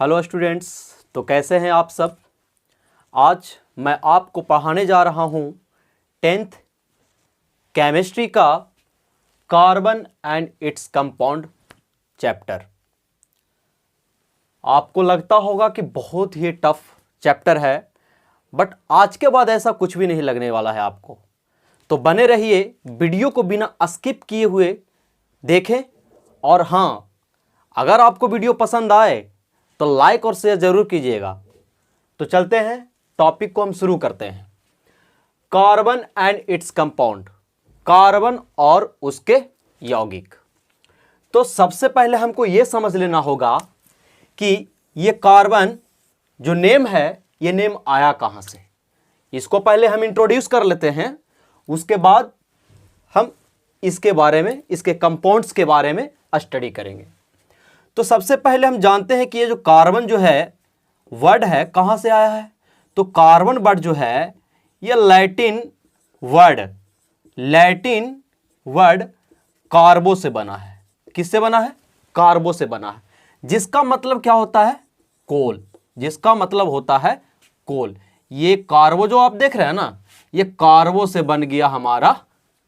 Hello students, तो कैसे हैं आप सब। आज मैं आपको पढ़ाने जा रहा हूं 10th केमिस्ट्री का carbon and its compound chapter. आपको लगता होगा कि बहुत ही टफ चैप्टर है, बट आज के बाद ऐसा कुछ भी नहीं लगने वाला है आपको। तो बने रहिए, वीडियो को बिना स्किप किए हुए देखें। और हाँ, अगर आपको वीडियो पसंद आए तो लाइक और शेयर जरूर कीजिएगा। तो चलते हैं, टॉपिक को हम शुरू करते हैं। Carbon and its compound, carbon और उसके यौगिक। तो सबसे पहले हमको यह समझ लेना होगा कि ये कार्बन जो नेम है, ये नेम आया कहां से। इसको पहले हम इंट्रोड्यूस कर लेते हैं, उसके बाद हम इसके बारे में, इसके कंपाउंड्स के बारे में स्टडी करेंगे। तो सबसे पहले हम जानते हैं कि ये जो कार्बन जो है वर्ड है, कहां से आया है। तो कार्बन वर्ड जो है ये लैटिन वर्ड कार्बो से बना है। किससे बना है? कार्बो से बना है, जिसका मतलब क्या होता है? कोल। जिसका मतलब होता है कोल। ये कार्बो जो आप देख रहे हैं ना, ये कार्बो से बन गया हमारा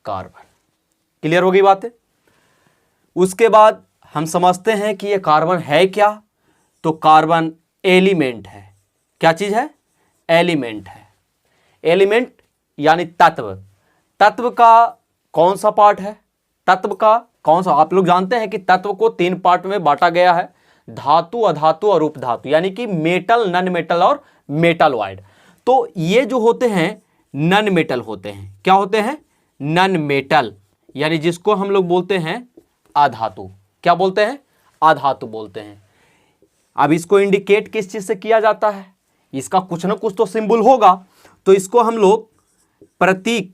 कार्बन। क्लियर हो गई बातें। उसके बाद हम समझते हैं कि ये कार्बन है क्या। तो कार्बन एलिमेंट है। क्या चीज है? एलिमेंट है। एलिमेंट यानी तत्व। तत्व का कौन सा पार्ट है? तत्व का कौन सा? आप लोग जानते हैं कि तत्व को 3 पार्ट में बांटा गया है, धातु, अधातु और उपधातु, यानी कि मेटल, नॉन मेटल और मेटलॉइड। तो ये जो होते हैं नॉन मेटल होते हैं। क्या होते हैं? नॉन मेटल, यानी जिसको हम लोग बोलते हैं अधातु। क्या बोलते हैं? अधातु बोलते हैं। अब इसको इंडिकेट किस चीज से किया जाता है? इसका कुछ ना कुछ तो सिंबल होगा। तो इसको हम लोग प्रतीक,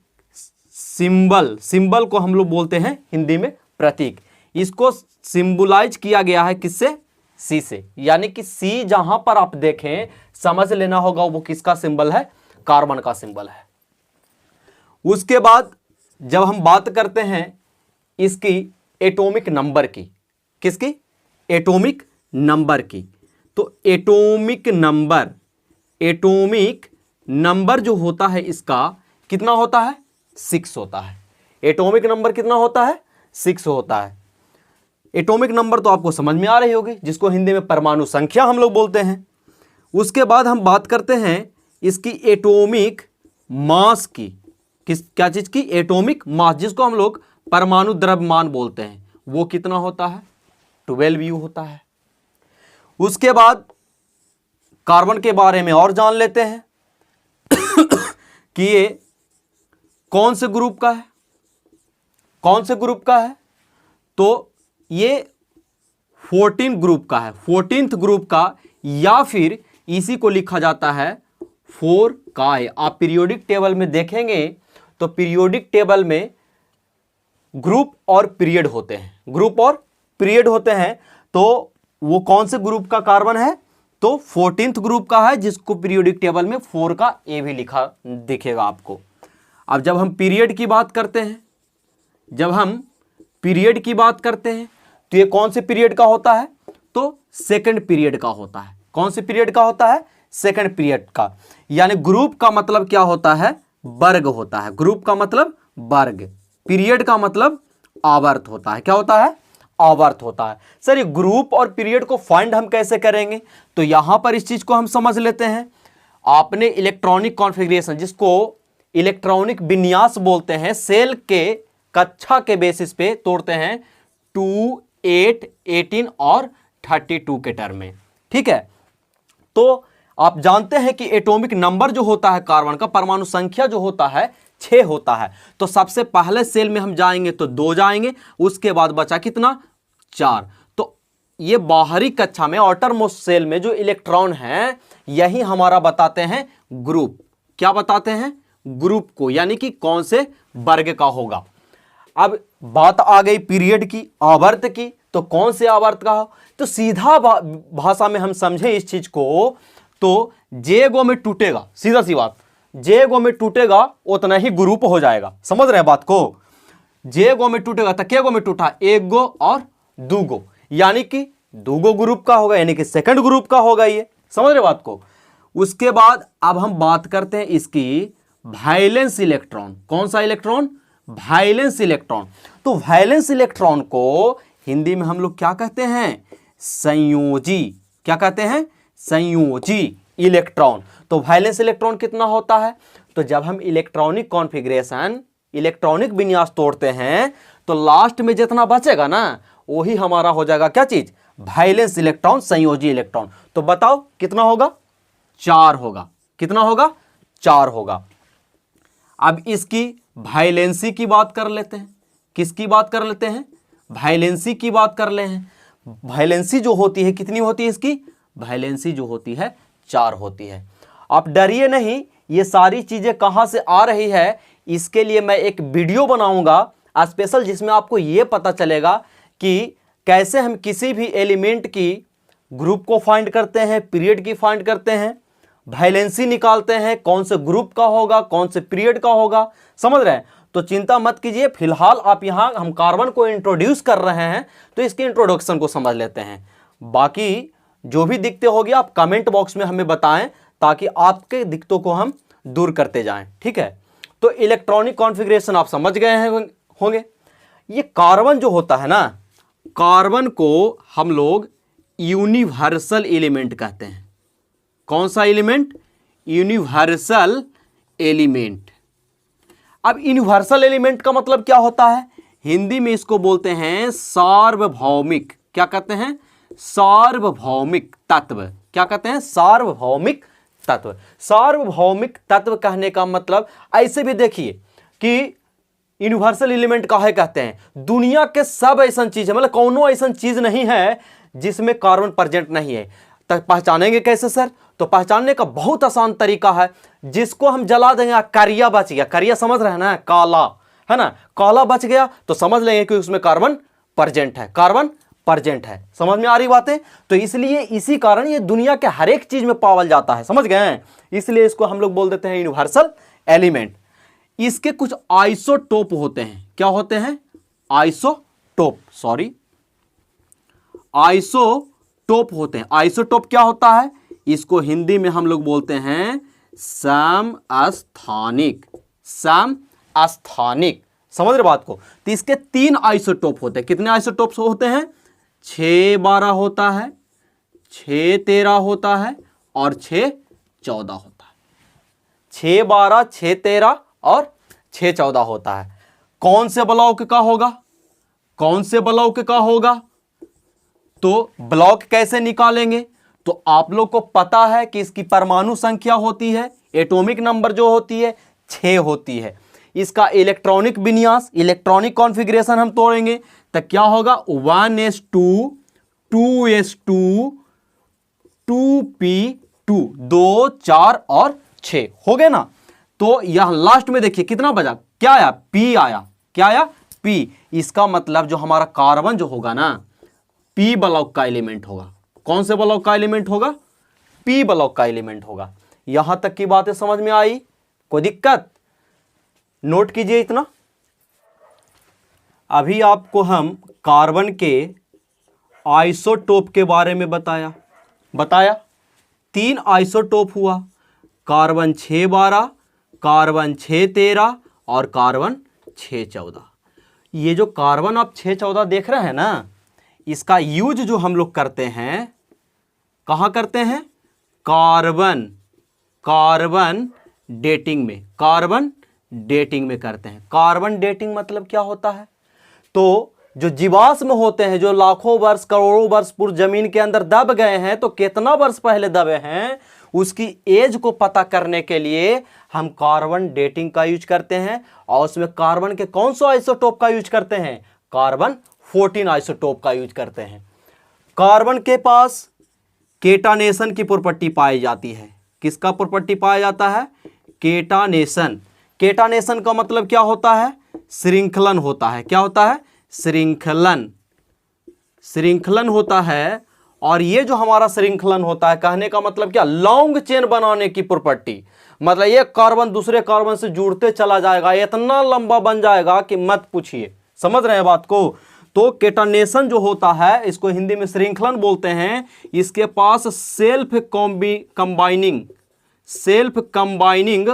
सिंबल को हम लोग बोलते हैं हिंदी में प्रतीक। इसको सिंबलाइज किया गया है किससे? सी से। यानी कि सी जहां पर आप देखें, समझ लेना होगा वो किसका सिंबल है? कार्बन का सिंबल है। उसके बाद जब हम बात करते हैं इसकी एटॉमिक नंबर की, किसकी? एटॉमिक नंबर की। तो एटॉमिक नंबर जो होता है इसका कितना होता है? 6 होता है। एटॉमिक नंबर कितना होता है? 6 होता है। एटॉमिक नंबर तो आपको समझ में आ रही होगी, जिसको हिंदी में परमाणु संख्या हम लोग बोलते हैं। उसके बाद हम बात करते हैं इसकी एटॉमिक मास की। क्या चीज की? एटॉमिक मास, जिसको हम लोग परमाणु द्रव्यमान बोलते हैं। वो कितना होता है? 12 U होता है। उसके बाद कार्बन के बारे में और जान लेते हैं कि ये कौन से ग्रुप का है। कौन से ग्रुप का है? तो ये 14 ग्रुप का है। 14th ग्रुप का, या फिर इसी को लिखा जाता है 4 का है। आप पीरियोडिक टेबल में देखेंगे तो पीरियोडिक टेबल में ग्रुप और पीरियड होते हैं। ग्रुप और पीरियड होते हैं। तो वो कौन से ग्रुप का कार्बन है? तो 14th ग्रुप का है, जिसको पीरियोडिक टेबल में 4 का ए भी लिखा दिखेगा आपको। अब जब हम पीरियड की बात करते हैं, तो ये कौन से पीरियड का होता है? तो सेकंड पीरियड का होता है। कौन से पीरियड का होता है? सेकंड पीरियड का। यानी ग्रुप का मतलब क्या होता है? वर्ग होता है। ग्रुप का मतलब वर्ग, पीरियड का मतलब आवर्त होता है। क्या होता है? आवर्त होता है। सर, ये ग्रुप और पीरियड को फाइंड हम कैसे करेंगे? तो यहां पर इस चीज को हम समझ लेते हैं। आपने इलेक्ट्रॉनिक कॉन्फ़िगरेशन, जिसको इलेक्ट्रॉनिक विन्यास बोलते हैं, सेल के कक्षा के बेसिस पे तोड़ते हैं 2, 8, 18 और 32 के टर्म में। ठीक है। तो आप जानते हैं कि एटॉमिक नंबर जो होता है कार्बन का, परमाणु संख्या जो होता है 6 होता है। तो सबसे पहले सेल में हम जाएंगे तो 2 जाएंगे, उसके बाद बचा कितना? 4। तो ये बाहरी कक्षा में, आउटर मोस्ट सेल में जो इलेक्ट्रॉन है, यही हमारा बताते हैं ग्रुप। क्या बताते हैं? ग्रुप को, यानी कि कौन से वर्ग का होगा। अब बात आ गई पीरियड की, आवर्त की। तो कौन से आवर्त का हो? तो सीधा भाषा में हम समझे इस चीज को, तो जे गो में टूटेगा, सीधा सी बात, जे गो में टूटेगा उतना ही ग्रुप हो जाएगा। समझ रहे हैं बात को? जे गो में टूटेगा तो के गो में टूटा? 1 गो और 2 गो, यानी कि दूगो ग्रुप का होगा, यानी कि सेकंड ग्रुप का होगा ये, समझ रहे बात को। उसके बाद अब हम बात करते हैं इसकी वैलेंस इलेक्ट्रॉन। कौन सा इलेक्ट्रॉन? Valence electron. तो वैलेंस इलेक्ट्रॉन को हिंदी में हम लोग क्या कहते हैं? संयोजी। क्या कहते हैं? संयोजी इलेक्ट्रॉन। तो वैलेंस इलेक्ट्रॉन कितना होता है? तो जब हम इलेक्ट्रॉनिक कॉन्फ़िगरेशन, इलेक्ट्रॉनिक विन्यास तोड़ते हैं तो लास्ट में जितना बचेगा ना वही हमारा हो जाएगा क्या चीज? वैलेंस इलेक्ट्रॉन, संयोजी इलेक्ट्रॉन। तो बताओ कितना होगा? 4 होगा। कितना होगा? 4 होगा। अब इसकी वैलेंसी की बात कर लेते हैं। किसकी बात कर लेते हैं? वैलेंसी की बात कर ले हैं। वैलेंसी जो होती है कितनी होती है इसकी? वैलेंसी जो होती है 4 होती है। आप डरिए नहीं, ये सारी चीजें कहां से आ रही है इसके लिए मैं एक वीडियो बनाऊंगा स्पेशल, जिसमें आपको ये पता चलेगा कि कैसे हम किसी भी एलिमेंट की ग्रुप को फाइंड करते हैं, पीरियड की फाइंड करते हैं, वैलेंसी निकालते हैं, कौन से ग्रुप का होगा, कौन से पीरियड का होगा, समझ रहे हैं। तो चिंता मत कीजिए, फिलहाल आप यहां हम कार्बन को इंट्रोड्यूस कर रहे हैं तो इसके इंट्रोडक्शन को समझ लेते हैं। बाकी जो भी दिक्कतें होगी आप कमेंट बॉक्स में हमें बताएं ताकि आपके दिक्कतों को हम दूर करते जाएं, ठीक है। तो इलेक्ट्रॉनिक कॉन्फ़िगरेशन आप समझ गए हैं होंगे। ये कार्बन जो होता है ना, कार्बन को हम लोग यूनिवर्सल एलिमेंट कहते हैं। कौन सा एलिमेंट? Universal element. अब यूनिवर्सल एलिमेंट का मतलब क्या होता है? हिंदी में इसको बोलते हैं सार्वभौमिक। क्या कहते हैं? सार्वभौमिक तत्व। क्या कहते हैं? सार्वभौमिक तत्व। सार्वभौमिक तत्व कहने का मतलब ऐसे भी देखिए कि यूनिवर्सल एलिमेंट काहे कहते हैं? दुनिया के सब ऐसा चीज है, मतलब कौनो ऐसा चीज नहीं है जिसमें कार्बन प्रेजेंट नहीं है। तब पहचानेंगे कैसे सर? तो पहचानने का बहुत आसान तरीका है, जिसको हम जला देंगे, करिया बच गया, करिया समझ रहे हैं ना, काला है ना, काला बच गया तो समझ लेंगे कि उसमें कार्बन प्रेजेंट है, कार्बन प्रेजेंट है। समझ में आ रही बातें? तो इसलिए इसी कारण ये दुनिया के हर एक चीज में पावल जाता है, समझ गए हैं। इसलिए इसको हम लोग बोल देते हैं यूनिवर्सल एलिमेंट। इसके कुछ आइसोटोप होते हैं। क्या होते हैं? आइसोटोप, सॉरी, आइसोटोप होते हैं। आइसोटोप क्या होता है? इसको हिंदी में हम लोग बोलते हैं समस्थानिक। समस्थानिक, समझ रहे बात को? तो इसके 3 आइसोटोप होते हैं। कितने आइसोटोप्स होते हैं? 612 होता है, 613 होता है और 614 होता है। 612, 613 और 614 होता है। कौन से ब्लॉक का होगा? कौन से ब्लॉक का होगा? तो ब्लॉक कैसे निकालेंगे? तो आप लोग को पता है कि इसकी परमाणु संख्या होती है, एटॉमिक नंबर जो होती है 6 होती है। इसका इलेक्ट्रॉनिक विन्यास, इलेक्ट्रॉनिक कॉन्फ़िगरेशन हम तोड़ेंगे तो क्या होगा? 1s2 2s2 2p2, 2 4 और 6 हो गए ना। तो यह लास्ट में देखिए कितना बचा? क्या आया? P आया। क्या आया? P। इसका मतलब जो हमारा कार्बन जो होगा ना, P ब्लॉक का एलिमेंट होगा। कौन से ब्लॉक का एलिमेंट होगा? P ब्लॉक का एलिमेंट होगा। यहां तक की बातें समझ में आई? कोई दिक्कत? नोट कीजिए इतना। अभी आपको हम कार्बन के आइसोटोप के बारे में बताया 3 आइसोटोप हुआ, कार्बन 612, कार्बन 613 और कार्बन 614। ये जो कार्बन आप 614 देख रहे हैं ना, इसका यूज जो हम लोग करते हैं, कहाँ करते हैं? कार्बन डेटिंग में, कार्बन डेटिंग में करते हैं। कार्बन डेटिंग मतलब क्या होता है? तो जो जीवाश्म होते हैं, जो लाखों वर्ष करोड़ों वर्ष पूर्व जमीन के अंदर दब गए हैं, तो कितना वर्ष पहले दबे हैं उसकी एज को पता करने के लिए हम कार्बन डेटिंग का यूज करते हैं। और उसमें कार्बन के कौन सा आइसोटोप का यूज करते हैं? कार्बन 14 आइसोटोप का यूज करते हैं। कार्बन के पास केटानेशन की प्रॉपर्टी पाई जाती है। किसका प्रॉपर्टी पाया जाता है? केटानेशन। केटानेशन का मतलब क्या होता है? श्रृंखलन होता है। क्या होता है? श्रृंखलन। श्रृंखलन होता है। और ये जो हमारा श्रृंखलन होता है, कहने का मतलब क्या? लॉन्ग चेन बनाने की प्रॉपर्टी। मतलब एक कार्बन दूसरे कार्बन से जुड़ते चला जाएगा, इतना लंबा बन जाएगा कि मत पूछिए। समझ रहे हैं बात को? तो केटानेशन जो होता है, इसको हिंदी में श्रृंखलन बोलते हैं, इसके पास सेल्फ कंबाइनिंग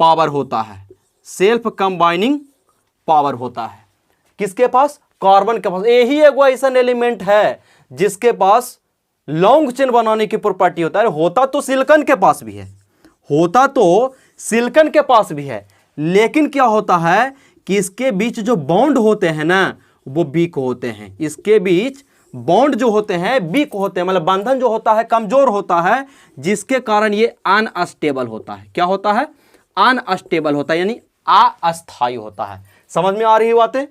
पावर होता है, सेल्फ कंबाइनिंग पावर होता है। किसके पास? कार्बन के पास। यही एक ऐसा एलिमेंट है जिसके पास लॉन्ग चेन बनाने की प्रॉपर्टी होता है। होता तो सिलिकॉन के पास भी है, होता तो सिलिकॉन के पास भी है, लेकिन क्या होता है कि इसके बीच जो बॉन्ड होते हैं ना, वो वीक होते हैं। इसके बीच बॉन्ड जो होते हैं वीक होते हैं, मतलब बंधन जो होता है कमजोर होता है, जिसके कारण ये अनस्टेबल होता है। क्या होता है? अनस्टेबल होता है, यानी अस्थायी होता है। समझ में आ रही बातें?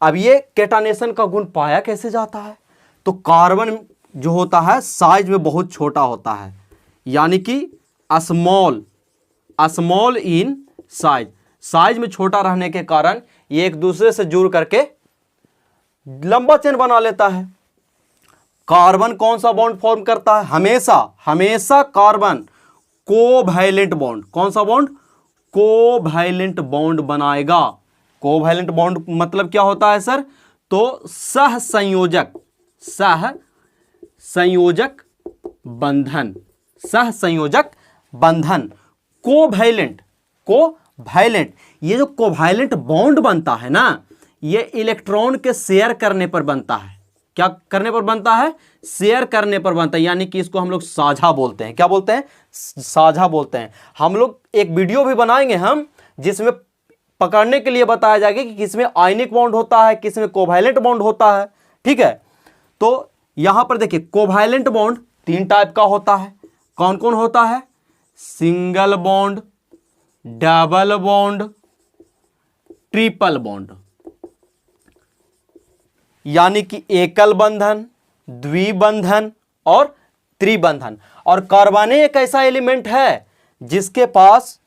अब ये केटानेशन का गुण पाया कैसे जाता है? तो कार्बन जो होता है साइज में बहुत छोटा होता है, यानी कि स्मॉल इन साइज में छोटा रहने के कारण ये एक दूसरे से जुड़ करके लंबा चेन बना लेता है। कार्बन कौन सा बॉन्ड फॉर्म करता है? हमेशा कार्बन कोवैलेंट बॉन्ड। कौन सा बॉन्ड? कोवैलेंट बॉन्ड बनाएगा। कोवैलेंट बॉन्ड मतलब क्या होता है सर? तो सहसंयोजक बंधन। कोवैलेंट ये जो कोवैलेंट बॉन्ड बनता है ना, ये इलेक्ट्रॉन के शेयर करने पर बनता है। क्या करने पर बनता है? शेयर करने पर बनता है, यानी कि इसको हम लोग साझा बोलते हैं। क्या बोलते हैं? साझा बोलते हैं। हम लोग एक वीडियो भी बनाएंगे हम, जिसमें पकड़ने के लिए बताया जाएगा कि किसमें आयनिक बॉन्ड होता है, किसमें कोवैलेंट बॉन्ड होता है। ठीक है, तो यहां पर देखिए कोवैलेंट बॉन्ड 3 टाइप का होता है। कौन कौन होता है? Single bond, double bond, triple bond, यानी कि एकल बंधन, द्विबंधन और त्रिबंधन। और कार्बन एक ऐसा एलिमेंट है जिसके पास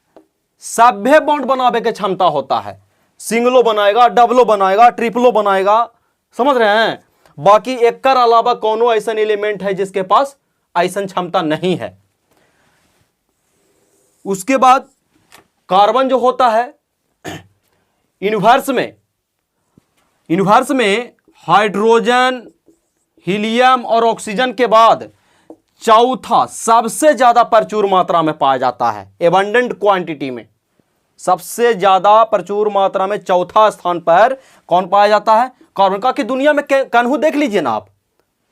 सभ्य बॉन्ड बनाने की क्षमता होता है। सिंगलो बनाएगा, डबलो बनाएगा, ट्रिपलो बनाएगा। समझ रहे हैं? बाकी एक कर अलावा कौनो ऐसा एलिमेंट है जिसके पास ऐसा क्षमता नहीं है। उसके बाद कार्बन जो होता है यूनिवर्स में हाइड्रोजन, हीलियम और ऑक्सीजन के बाद चौथा सबसे ज्यादा प्रचुर मात्रा में पाया जाता है। एबंडेंट क्वांटिटी में सबसे ज्यादा प्रचुर मात्रा में चौथा स्थान पर कौन पाया जाता है? कार्बन का। कि दुनिया में कन्हू देख लीजिए ना आप,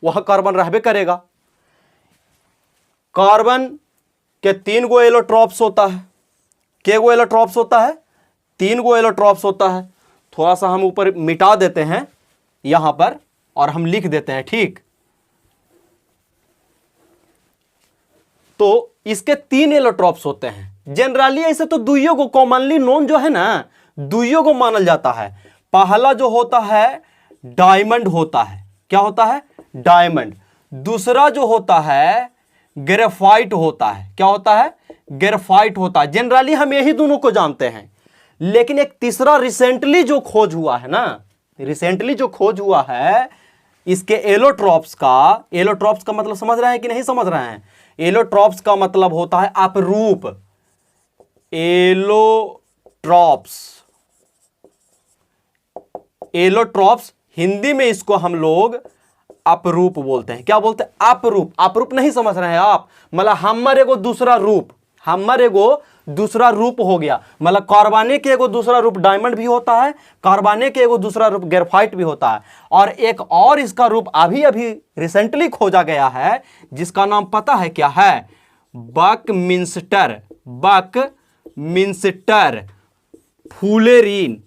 वह कार्बन रहबे करेगा। कार्बन के 3 गो एलोट्रॉप्स होता है। के गो एलोट्रॉप्स होता है? 3 गो एलोट्रॉप्स होता है। थोड़ा सा हम ऊपर मिटा देते हैं यहां पर और हम लिख देते हैं। ठीक, तो इसके 3 एलोट्रॉप्स होते हैं। जनरली ऐसे तो दुइयों को कॉमनली नोन जो है ना, दुइयों को मानल जाता है। पहला जो होता है डायमंड होता है। क्या होता है? डायमंड। दूसरा जो होता है ग्रेफाइट होता है। क्या होता है? ग्रेफाइट होता है। जनरली हम यही दोनों को जानते हैं, लेकिन एक तीसरा रिसेंटली जो खोज हुआ है ना, इसके एलोट्रॉप्स का मतलब समझ रहे हैं कि नहीं समझ रहे हैं? एलोट्रॉप्स का मतलब होता है अपरूप। एलोट्रॉप्स हिंदी में इसको हम लोग अपरूप बोलते हैं। क्या बोलते हैं? अपरूप नहीं समझ रहे हैं आप? मतलब हमर एगो दूसरा रूप हो गया। मतलब कार्बन के एगो दूसरा रूप डायमंड भी होता है, कार्बन के एगो दूसरा रूप ग्रेफाइट भी होता है, और एक और इसका रूप अभी रिसेंटली खोजा गया है, जिसका नाम पता है क्या है? बकमिंस्टर फुलेरीन।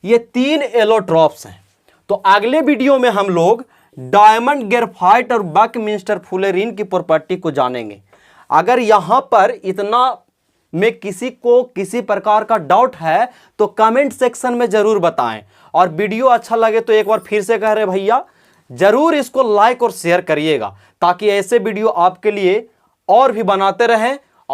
ये 3 एलोट्रॉप्स हैं। तो अगले वीडियो में हम लोग डायमंड, ग्रेफाइट और बकमिंस्टर फुलेरीन की प्रॉपर्टी को जानेंगे। अगर यहां पर इतना में किसी को किसी प्रकार का डाउट है तो कमेंट सेक्शन में जरूर बताएं, और वीडियो अच्छा लगे तो एक बार फिर से कह रहे भैया जरूर इसको लाइक और शेयर करिएगा, ताकि ऐसे वीडियो आपके लिए और भी बनाते रहें